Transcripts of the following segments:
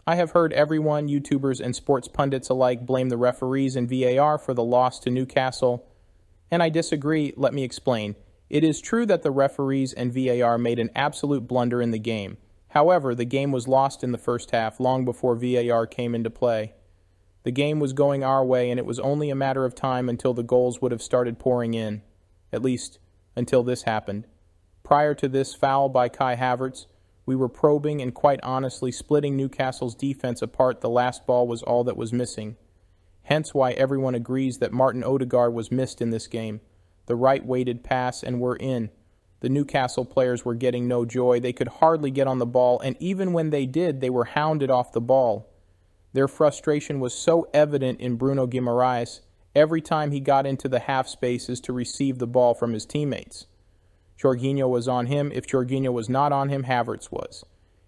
I have heard everyone, YouTubers and sports pundits alike, blame the referees and VAR for the loss to Newcastle, and I disagree. Let me explain. It is true that the referees and VAR made an absolute blunder in the game. However, the game was lost in the first half long before VAR came into play. The game was going our way, and it was only a matter of time until the goals would have started pouring in, at least until this happened. Prior to this foul by Kai Havertz, we were probing and quite honestly splitting Newcastle's defense apart. The last ball was all that was missing. Hence why everyone agrees that Martin Odegaard was missed in this game. The right-weighted pass and we're in. The Newcastle players were getting no joy. They could hardly get on the ball, and even when they did, they were hounded off the ball. Their frustration was so evident in Bruno Guimaraes every time he got into the half spaces to receive the ball from his teammates. Jorginho was on him. If Jorginho was not on him, Havertz was.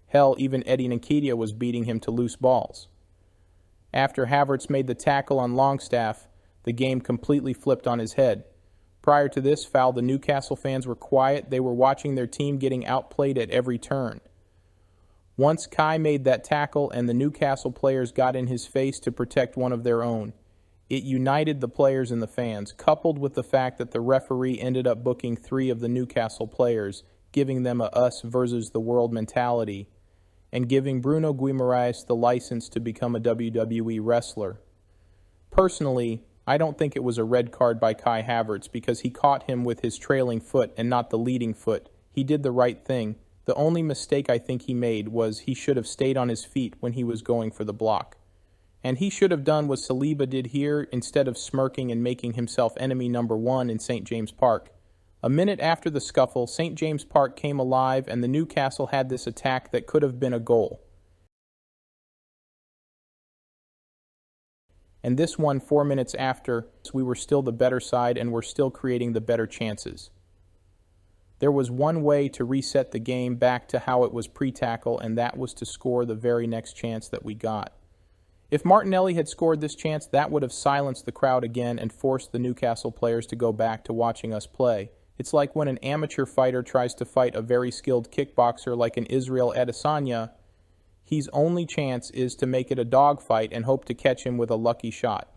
Hell, even Eddie Nketiah was beating him to loose balls. After Havertz made the tackle on Longstaff, the game completely flipped on his head. Prior to this foul, the Newcastle fans were quiet. They were watching their team getting outplayed at every turn. Once Kai made that tackle and the Newcastle players got in his face to protect one of their own, it united the players and the fans, coupled with the fact that the referee ended up booking 3 of the Newcastle players, giving them a us versus the world mentality, and giving Bruno Guimaraes the license to become a WWE wrestler. Personally, I don't think it was a red card by Kai Havertz because he caught him with his trailing foot and not the leading foot. He did the right thing. The only mistake I think he made was he should have stayed on his feet when he was going for the block. And he should have done what Saliba did here instead of smirking and making himself enemy number 1 in St. James Park. A minute after the scuffle, St. James Park came alive and the Newcastle had this attack that could have been a goal. And this one 4 minutes after, we were still the better side and were still creating the better chances. There was one way to reset the game back to how it was pre-tackle, and that was to score the very next chance that we got. If Martinelli had scored this chance, that would have silenced the crowd again and forced the Newcastle players to go back to watching us play. It's like when an amateur fighter tries to fight a very skilled kickboxer like an Israel Adesanya. His only chance is to make it a dogfight and hope to catch him with a lucky shot.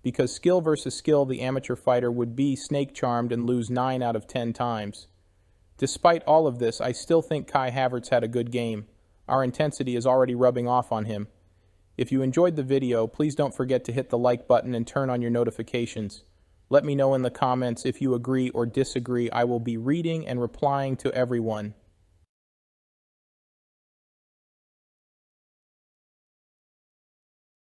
Because skill versus skill, the amateur fighter would be snake-charmed and lose 9 out of 10 times. Despite all of this, I still think Kai Havertz had a good game. Our intensity is already rubbing off on him. If you enjoyed the video, please don't forget to hit the like button and turn on your notifications. Let me know in the comments if you agree or disagree. I will be reading and replying to everyone.